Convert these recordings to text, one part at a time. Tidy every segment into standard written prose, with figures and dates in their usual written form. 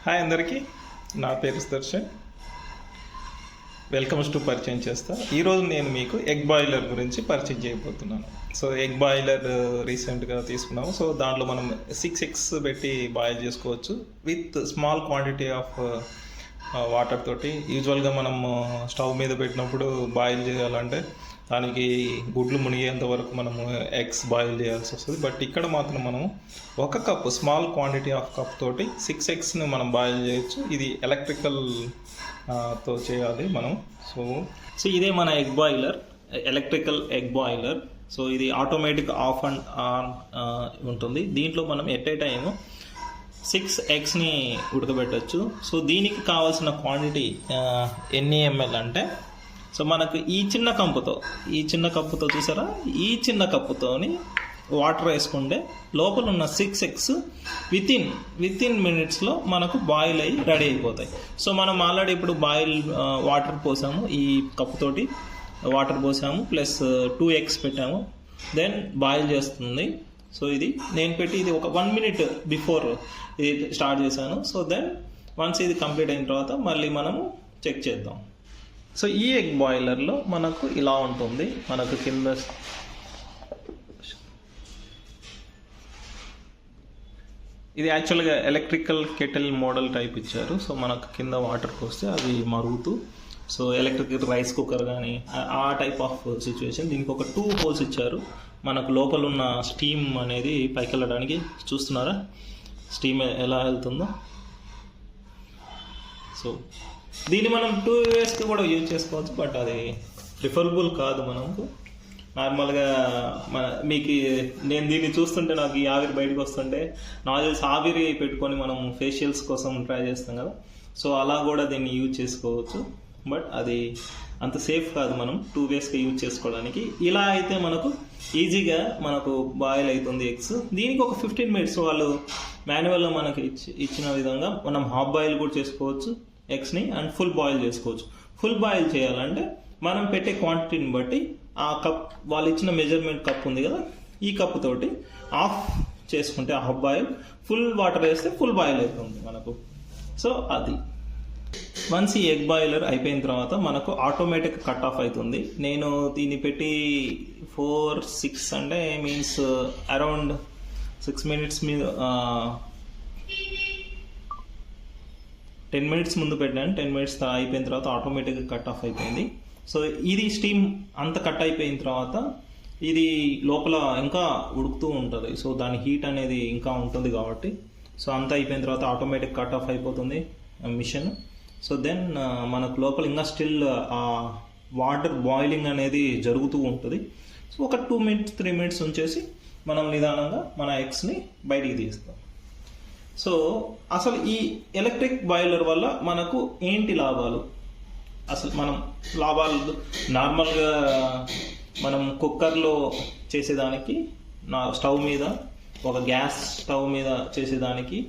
Hi అందరికీ, నా పేరు సుదర్శన్. వెల్కమ్స్ టు పరిచయం చేస్తా. ఈరోజు నేను మీకు ఎగ్ బాయిలర్ గురించి పరిచయం చేయబోతున్నాను. సో ఎగ్ బాయిలర్ రీసెంట్గా తీసుకున్నాము. సో దాంట్లో మనం 6 eggs పెట్టి బాయిల్ చేసుకోవచ్చు with small quantity of water తోటి. యూజువల్గా మనం స్టవ్ మీద పెట్టినప్పుడు బాయిల్ చేయాలంటే దానికి గుడ్లు మునిగేంత వరకు మనము ఎగ్స్ బాయిల్ చేయాల్సి వస్తుంది. బట్ ఇక్కడ మాత్రం మనం ఒక cup small quantity of cup తోటి 6 eggsని మనం బాయిల్ చేయొచ్చు. ఇది ఎలక్ట్రికల్ తో చేయాలి మనం. సో ఇదే మన egg boiler, electrical egg boiler. So ఇది ఆటోమేటిక్ ఆఫ్ అండ్ ఆన్ ఉంటుంది. దీంట్లో మనం ఎట్ ఏ టైమ్ 6 eggsని ఉడకబెట్టచ్చు. సో దీనికి కావాల్సిన క్వాంటిటీ ఎన్ని ml అంటే, సో మనకు ఈ చిన్న కప్పుతో చూసారా, ఈ చిన్న కప్పుతోని వాటర్ వేసుకుంటే లోపల ఉన్న 6 eggs విత్ ఇన్ మినిట్స్లో మనకు బాయిల్ అయ్యి రెడీ అయిపోతాయి. సో మనం ఆల్రెడీ ఇప్పుడు వాటర్ పోసాము, ఈ కప్పుతోటి వాటర్ పోసాము, ప్లస్ 2 eggs పెట్టాము, దెన్ బాయిల్ చేస్తుంది. సో ఇది నేను పెట్టి ఇది ఒక 1 minute బిఫోర్ ఇది స్టార్ట్ చేశాను. సో దెన్ వన్స్ ఇది కంప్లీట్ అయిన తర్వాత మళ్ళీ మనము చెక్ చేద్దాం. సో ఈ ఎగ్ బాయిలర్లో మనకు ఇలా ఉంటుంది. మనకు కింద ఇది యాక్చువల్గా ఎలక్ట్రికల్ కెటిల్ మోడల్ టైప్ ఇచ్చారు. సో మనకు కింద వాటర్ పోస్తే అది మరుగుతూ, సో ఎలక్ట్రికల్ రైస్ కుక్కర్ కానీ ఆ టైప్ ఆఫ్ సిచ్యువేషన్. దీనికి ఒక 2 holes ఇచ్చారు. మనకు లోపల ఉన్న స్టీమ్ అనేది పైకి వెళ్ళడానికి. చూస్తున్నారా స్టీమ్ ఎలా వెళ్తుందో. సో దీన్ని మనం 2 waysకి కూడా యూజ్ చేసుకోవచ్చు, బట్ అది ప్రిఫరబుల్ కాదు మనకు. నార్మల్గా మీకు నేను దీన్ని చూస్తుంటే నాకు ఈ ఆవిరి బయటకు వస్తుంటే నాకు తెలిసి ఆవిరి పెట్టుకొని మనం ఫేషియల్స్ కోసం ట్రై చేస్తాం కదా, సో అలా కూడా దీన్ని యూజ్ చేసుకోవచ్చు. బట్ అది అంత సేఫ్ కాదు మనం 2 waysకి యూజ్ చేసుకోవడానికి. ఇలా అయితే మనకు ఈజీగా మనకు బాయిల్ అవుతుంది ఎగ్స్. దీనికి ఒక 15 minutes వాళ్ళు మాన్యువల్లో మనకి ఇచ్చిన విధంగా మనం హాఫ్ బాయిల్ కూడా చేసుకోవచ్చు ఎగ్స్ని, అండ్ ఫుల్ బాయిల్ చేసుకోవచ్చు. ఫుల్ బాయిల్ చేయాలంటే మనం పెట్టే క్వాంటిటీని బట్టి ఆ కప్, వాళ్ళు ఇచ్చిన మెజర్మెంట్ కప్ ఉంది కదా, ఈ కప్ తోటి ఆఫ్ చేసుకుంటే హాఫ్ బాయిల్, ఫుల్ వాటర్ వేస్తే ఫుల్ బాయిల్ అవుతుంది మనకు. సో అది వన్స్ ఈ ఎగ్ బాయిలర్ అయిపోయిన తర్వాత మనకు ఆటోమేటిక్ కట్ ఆఫ్ అవుతుంది. నేను దీన్ని పెట్టి 4-6 అంటే మీన్స్ అరౌండ్ 6 minutes మీద 10 minutes ముందు పెట్టాను. 10 minutes అయిపోయిన తర్వాత ఆటోమేటిక్గా కట్ ఆఫ్ అయిపోయింది. సో ఇది స్టీమ్ అంత కట్ అయిపోయిన తర్వాత ఇది లోపల ఇంకా ఉడుకుతూ ఉంటుంది. సో దాని హీట్ అనేది ఇంకా ఉంటుంది కాబట్టి, సో అంతా అయిపోయిన తర్వాత ఆటోమేటిక్ కట్ ఆఫ్ అయిపోతుంది మిషన్. సో దెన్ మనకు లోపల ఇంకా స్టిల్ వాటర్ బాయిలింగ్ అనేది జరుగుతూ ఉంటుంది. సో ఒక 2-3 minutes ఉంచేసి మనం నిదానంగా మన ఎగ్స్ని బయటికి తీస్తాం. సో అసలు ఈ ఎలక్ట్రిక్ బాయిలర్ వల్ల మనకు ఏంటి లాభాలు? అసలు మనం లాభాలు నార్మల్గా మనం కుక్కర్లో చేసేదానికి, స్టవ్ మీద ఒక గ్యాస్ స్టవ్ మీద చేసేదానికి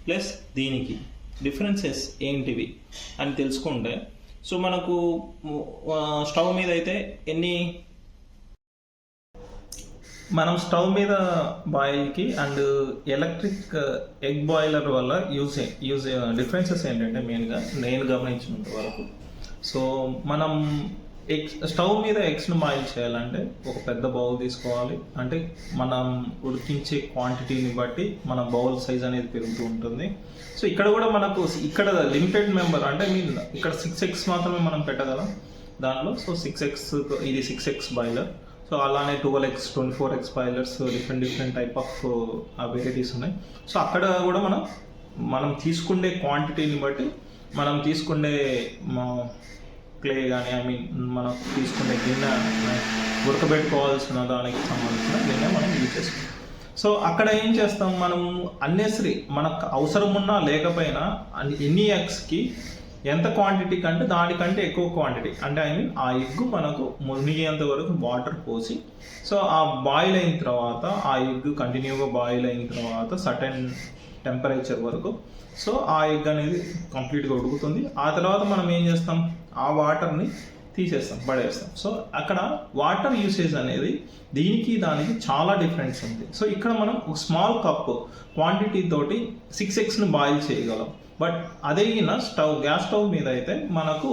ప్లస్ దీనికి డిఫరెన్సెస్ ఏంటివి అని తెలుసుకుంటే, సో మనకు స్టవ్ మీద అయితే మనం స్టవ్ మీద బాయిల్కి అండ్ ఎలక్ట్రిక్ ఎగ్ బాయిలర్ వల్ల యూజ్ డిఫరెన్సెస్ ఏంటంటే మెయిన్గా నేను గమనించినంత వరకు, సో మనం స్టవ్ మీద ఎగ్స్ను బాయిల్ చేయాలంటే ఒక పెద్ద బౌల్ తీసుకోవాలి. అంటే మనం ఉడికించే క్వాంటిటీని బట్టి మన బౌల్ సైజ్ అనేది పెరుగుతూ ఉంటుంది. సో ఇక్కడ కూడా మనకు ఇక్కడ లిమిటెడ్ మెంబర్, అంటే ఇక్కడ 6 eggs మాత్రమే మనం పెట్టగలం దాంట్లో. సో 6 eggs, ఇది 6 eggs బాయిలర్. సో అలానే 12 eggs, 24 eggs boilers, different type of varieties ఉన్నాయి. సో అక్కడ కూడా మనం తీసుకునే క్వాంటిటీని బట్టి, మనం తీసుకునే క్లే కానీ మనం తీసుకునే గిన్నె, ఉడకబెట్టుకోవాల్సిన దానికి సంబంధించిన గిన్నె మనం యూజ్ చేసుకుంటాం. సో అక్కడ ఏం చేస్తాం, మనం అన్నెసరీ మనకు అవసరం ఉన్నా లేకపోయినా ఎన్ని ఎగ్స్కి ఎంత క్వాంటిటీ కంటే దానికంటే ఎక్కువ క్వాంటిటీ, అంటే ఆ ఎగ్ మనకు మునిగేంత వరకు వాటర్ పోసి, సో ఆ బాయిల్ అయిన తర్వాత ఆ ఎగ్ కంటిన్యూగా బాయిల్ అయిన తర్వాత సర్టెన్ టెంపరేచర్ వరకు, సో ఆ ఎగ్ అనేది కంప్లీట్గా ఉడుకుతుంది. ఆ తర్వాత మనం ఏం చేస్తాం, ఆ వాటర్ని తీసేస్తాం, పడేస్తాం. సో అక్కడ వాటర్ యూసేజ్ అనేది దానికి చాలా డిఫరెన్స్ ఉంది. సో ఇక్కడ మనం ఒక స్మాల్ కప్ క్వాంటిటీ తోటి 6 eggsని బాయిల్ చేయగలం. బట్ అదే గ్యాస్ స్టవ్ మీద అయితే మనకు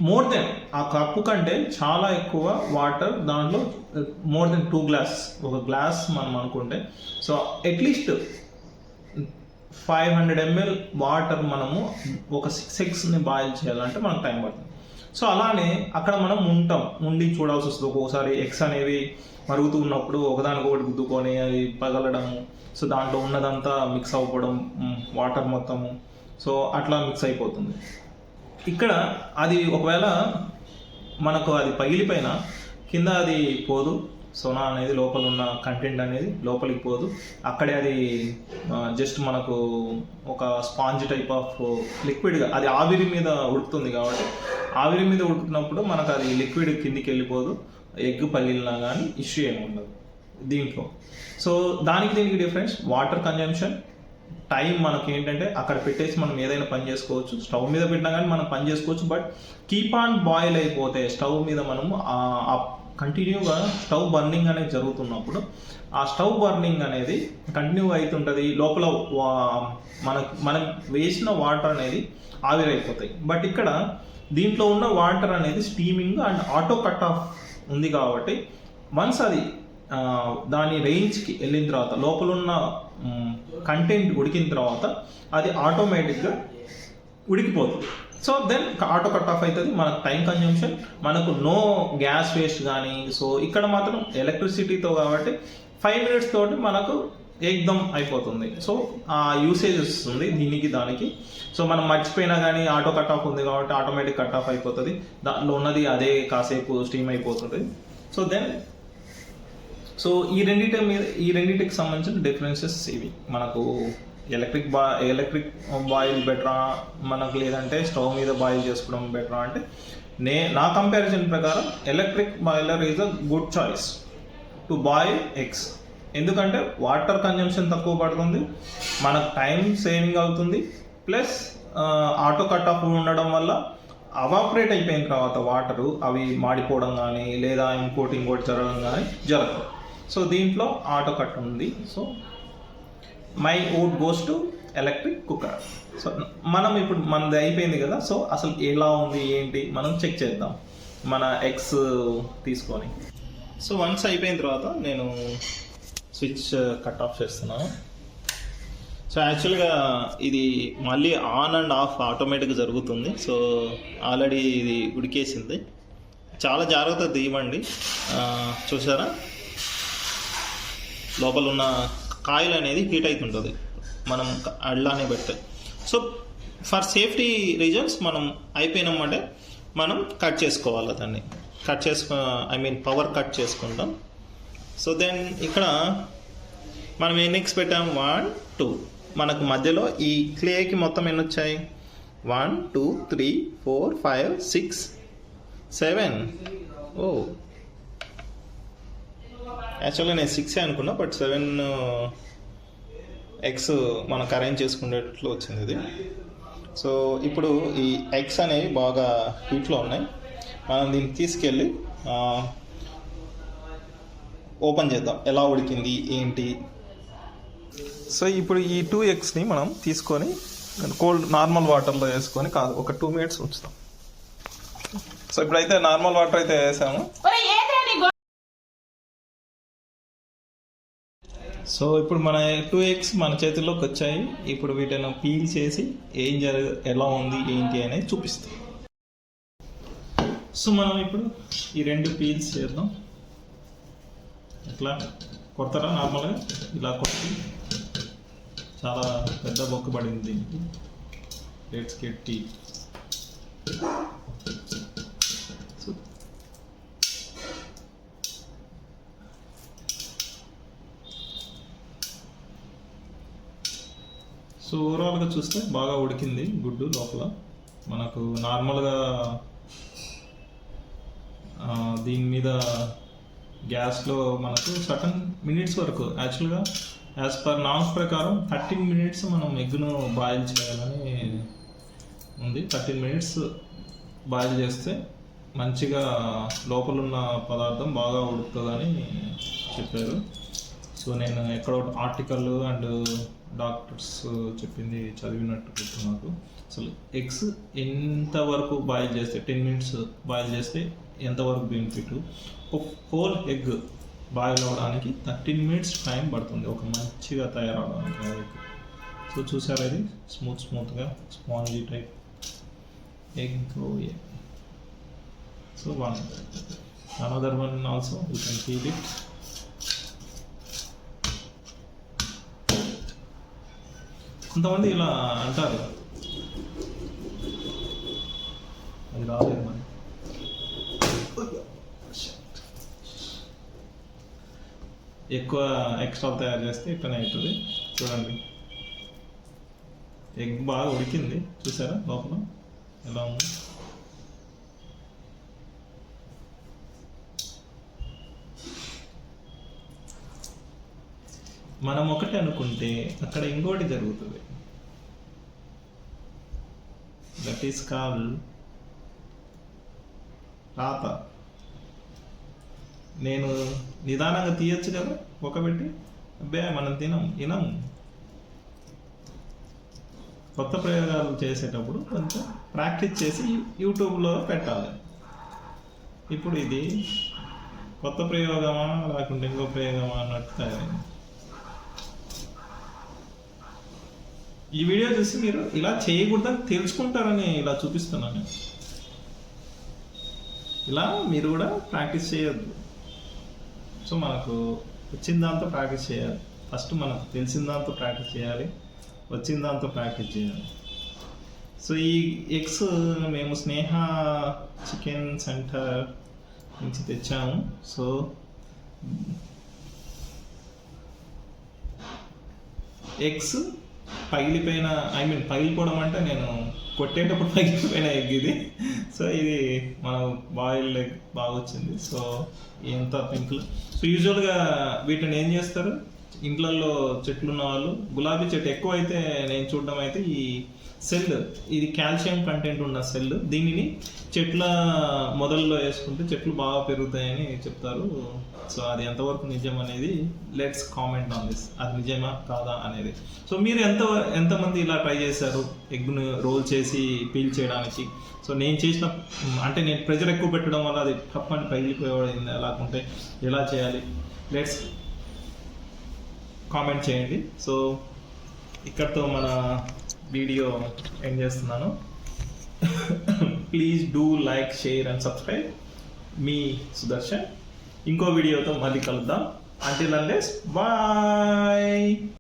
మోర్ దెన్ ఆ కప్పు కంటే చాలా ఎక్కువ వాటర్ దాంట్లో, మోర్ దెన్ 2 గ్లాస్, ఒక గ్లాస్ మనం అనుకుంటే, సో అట్లీస్ట్ 500 ml వాటర్ మనము ఒక 6 eggsని బాయిల్ చేయాలంటే మనకు టైం పడుతుంది. సో అలానే అక్కడ మనం ఉండి చూడాల్సి వస్తుంది. ఒక్కోసారి ఎగ్స్ అనేవి మరుగుతూ ఉన్నప్పుడు ఒకదానికొకటి గుద్దుకొని అది పగలడము, సో దాంట్లో ఉన్నదంతా మిక్స్ అవ్వడం, వాటర్ మొత్తము, సో అట్లా మిక్స్ అయిపోతుంది. ఇక్కడ అది ఒకవేళ మనకు అది పగిలిపోయినా కింద అది పోదు, సోనా అనేది లోపల ఉన్న కంటెంట్ అనేది లోపలికి పోదు, అక్కడే అది జస్ట్ మనకు ఒక స్పాంజ్ టైప్ ఆఫ్ లిక్విడ్గా అది ఆవిరి మీద ఉడుకుతుంది కాబట్టి ఆవిరి మీద ఉడుకుతున్నప్పుడు మనకు అది లిక్విడ్ కిందికి వెళ్ళిపోదు, ఎగ్ పగిలినా కానీ ఇష్యూ ఏమి ఉండదు దీంట్లో. సో దానికి దీనికి డిఫరెన్స్ వాటర్ కన్జంప్షన్, టైం మనకి ఏంటంటే అక్కడ పెట్టేసి మనం ఏదైనా పని చేసుకోవచ్చు, స్టవ్ మీద పెట్టినా కానీ మనం పని చేసుకోవచ్చు. బట్ కీప్ ఆన్ బాయిల్ అయిపోతే స్టవ్ మీద మనము కంటిన్యూగా స్టవ్ బర్నింగ్ అనేది జరుగుతున్నప్పుడు ఆ స్టవ్ బర్నింగ్ అనేది కంటిన్యూ అవుతుంటుంది, లోపల మనం వేసిన వాటర్ అనేది ఆవిరైపోతాయి. బట్ ఇక్కడ దీంట్లో ఉన్న వాటర్ అనేది steaming and auto cut of ఉంది కాబట్టి వన్స్ అది దాని రేంజ్కి వెళ్ళిన తర్వాత లోపల ఉన్న కంటెంట్ ఉడికిన తర్వాత అది ఆటోమేటిక్గా ఉడికిపోతుంది. So then auto cut off అవుతుంది, మనకు టైం కన్జంప్షన్, మనకు నో గ్యాస్ వేస్ట్ కానీ. సో ఇక్కడ మాత్రం ఎలక్ట్రిసిటీతో కాబట్టి 5 minutes తోటి మనకు ఏకదమ్ అయిపోతుంది. సో ఆ యూసేజ్ వస్తుంది దీనికి దానికి. సో మనం మర్చిపోయినా కానీ ఆటో కట్ ఆఫ్ ఉంది కాబట్టి ఆటోమేటిక్ కట్ ఆఫ్ అయిపోతుంది, దాంట్లో ఉన్నది అదే కాసేపు స్టీమ్ అయిపోతుంది. సో దెన్ ఈ రెండింటికి సంబంధించిన డిఫరెన్సెస్ ఇవి. మనకు ఎలక్ట్రిక్ బాయిల్ బెటరా మనకు, లేదంటే స్టవ్ మీద బాయిల్ చేసుకోవడం బెటరా అంటే నా కంపారిజన్ ప్రకారం electric boiler is a good choice to boil eggs. ఎందుకంటే వాటర్ కన్జంప్షన్ తక్కువ పడుతుంది, మనకు టైం సేవింగ్ అవుతుంది, ప్లస్ ఆటో కట్ ఆఫ్ ఉండడం వల్ల అవాపరేట్ అయిపోయిన తర్వాత వాటరు అవి మాడిపోవడం కానీ లేదా ఇంకోటి జరగడం కానీ జరగదు. సో దీంట్లో ఆటో కట్ ఉంది. So my vote goes to electric cooker. So మనం ఇప్పుడు మనది అయిపోయింది కదా, సో అసలు ఎలా ఉంది ఏంటి మనం చెక్ చేద్దాం మన ఎగ్స్ తీసుకొని. సో వన్స్ అయిపోయిన తర్వాత నేను స్విచ్ కట్ ఆఫ్ చేస్తున్నాను. సో యాక్చువల్గా ఇది మళ్ళీ ఆన్ అండ్ ఆఫ్ ఆటోమేటిక్గా జరుగుతుంది. సో ఆల్రెడీ ఇది ఉడికేసింది, చాలా జాగ్రత్తగా తీయమండి. చూసారా లోపల ఉన్న కాయిల్ అనేది హీట్ అవుతుంటుంది మనం అడ్లానే పెడితే. సో ఫర్ సేఫ్టీ రీజన్స్ మనం అయిపోయినామంటే మనం కట్ చేసుకోవాలి, దాన్ని పవర్ కట్ చేసుకుంటాం. సో దెన్ ఇక్కడ మనం ఎన్ని ఎగ్స్ పెట్టాం, 1 2, మనకు మధ్యలో ఈ క్లేకి మొత్తం ఎన్ని వచ్చాయి, 1 2 3 4 5 6 7. ఓ యాక్చువల్గా నేను 6 అనుకున్నా, బట్ 7 ఎగ్స్ మనకు అరేంజ్ చేసుకునేట్లు వచ్చింది ఇది. సో ఇప్పుడు ఈ ఎగ్స్ అనేవి బాగా హీట్లో ఉన్నాయి, మనం దీన్ని తీసుకెళ్ళి ఓపెన్ చేద్దాం ఎలా ఉడికింది ఏంటి. సో ఇప్పుడు ఈ 2 ఎగ్స్ని మనం తీసుకొని నార్మల్ వాటర్లో వేసుకొని ఒక 2 minutes ఉంచుతాం. సో ఇప్పుడైతే నార్మల్ వాటర్ అయితే వేసాము. సో ఇప్పుడు మన 2 ఎగ్స్ మన చేతుల్లోకి వచ్చాయి. ఇప్పుడు వీటిని పీల్ చేసి ఎలా ఉంది ఏంటి అనేది చూపిస్తాం. సో మనం ఇప్పుడు ఈ 2 పీల్స్ చేద్దాం. ఎట్లా కొడతారా నార్మల్గా ఇలా కొట్టి, చాలా పెద్ద బొక్క పడింది దీనికి. Let's get tea. సో ఓవరాల్గా చూస్తే బాగా ఉడికింది గుడ్డు లోపల. మనకు నార్మల్గా దీని మీద గ్యాస్లో మనకు సర్టన్ మినిట్స్ వరకు, యాక్చువల్గా యాజ్ పర్ నామ్స్ ప్రకారం 13 minutes మనం ఎగ్ను బాయిల్ చేయాలని ఉంది. 13 minutes బాయిల్ చేస్తే మంచిగా లోపల ఉన్న పదార్థం బాగా ఉడుకుతుందని చెప్పారు. సో నేను ఎక్కడో ఆర్టికల్ అండ్ డాక్టర్స్ చెప్పింది చదివినట్టు గుర్తు నాకు. అసలు ఎగ్స్ ఎంతవరకు బాయిల్ చేస్తే 10 minutes బాయిల్ చేస్తే ఎంతవరకు బెనిఫిట్, ఒక హోల్ ఎగ్ బాయిల్ అవ్వడానికి 13 minutes టైం పడుతుంది ఒక మంచిగా తయారవడానికి ఆ ఎగ్. సో చూసారా, ఇది స్మూత్గా spongy type egg. So another one also you can feel it. కొంతమంది ఇలా అంటారు, అది రాలేదు మరి. ఎక్కువ ఎక్స్ట్రా తయారు చేస్తే ఇట్లనే అవుతుంది. చూడండి, ఎగ్ బాగా ఉడికింది, చూసారా లోపల ఎలా ఉంది. మనం ఒకటి అనుకుంటే అక్కడ ఇంకోటి జరుగుతుంది. దట్ ఈస్ కాల్ రాత. నేను నిదానంగా తీయచ్చు కదా ఒకబెట్టి, అబ్బే మనం వినం. కొత్త ప్రయోగాలు చేసేటప్పుడు కొంచెం ప్రాక్టీస్ చేసి యూట్యూబ్లో పెట్టాలి. ఇప్పుడు ఇది కొత్త ప్రయోగమా లేకుంటే ఇంకో ప్రయోగమా అన్నట్టు తయారైంది. ఈ వీడియో చూసి మీరు ఇలా చేయకూడదని తెలుసుకుంటారని ఇలా చూపిస్తున్నాను నేను. ఇలా మీరు కూడా ప్రాక్టీస్ చేయొద్దు. సో మనకు వచ్చిన దాంతో ప్రాక్టీస్ చేయాలి. ఫస్ట్ మనకు తెలిసిన దాంతో ప్రాక్టీస్ చేయాలి, వచ్చిన దాంతో ప్రాక్టీస్ చేయాలి. సో ఈ ఎగ్స్ మేము స్నేహ చికెన్ సెంటర్ నుంచి తెచ్చాము. సో ఎగ్స్ పగిలిపోయిన, పగిలిపోవడం అంటే నేను కొట్టేటప్పుడు పగిలిపోయిన ఎగ్ ఇది. సో ఇది మన బాయిల్డ్ ఎగ్ బాగా వచ్చింది. సో ఎంత పింకులు. సో యూజువల్గా వీటిని ఏం చేస్తారు, ఇంట్లలో చెట్లు ఉన్న వాళ్ళు, గులాబీ చెట్టు ఎక్కువ అయితే నేను చూడడం అయితే ఈ సెల్, ఇది కాల్షియం కంటెంట్ ఉన్న సెల్, దీనిని చెట్ల మొదల్లో వేసుకుంటే చెట్లు బాగా పెరుగుతాయని చెప్తారు. సో అది ఎంతవరకు నిజం అనేది లెట్స్ కామెంట్ ఆన్ దిస్, అది నిజమా కాదా అనేది. సో మీరు ఎంతమంది ఇలా ట్రై చేశారు ఎగ్ను రోల్ చేసి పీల్ చేయడానికి? సో నేను చేసిన, అంటే నేను ప్రెజర్ ఎక్కువ పెట్టడం వల్ల అది తప్పని పగిలిపోయింది, లేకుంటే ఎలా చేయాలి, లెట్స్ కామెంట్ చేయండి. సో ఇక్కడితో మన వీడియో ఎండ్ చేస్తున్నాను. Please do like, share and subscribe. మీ సుదర్శన్. ఇంకో వీడియోతో మళ్ళీ కలుద్దాం. Until and less, bye.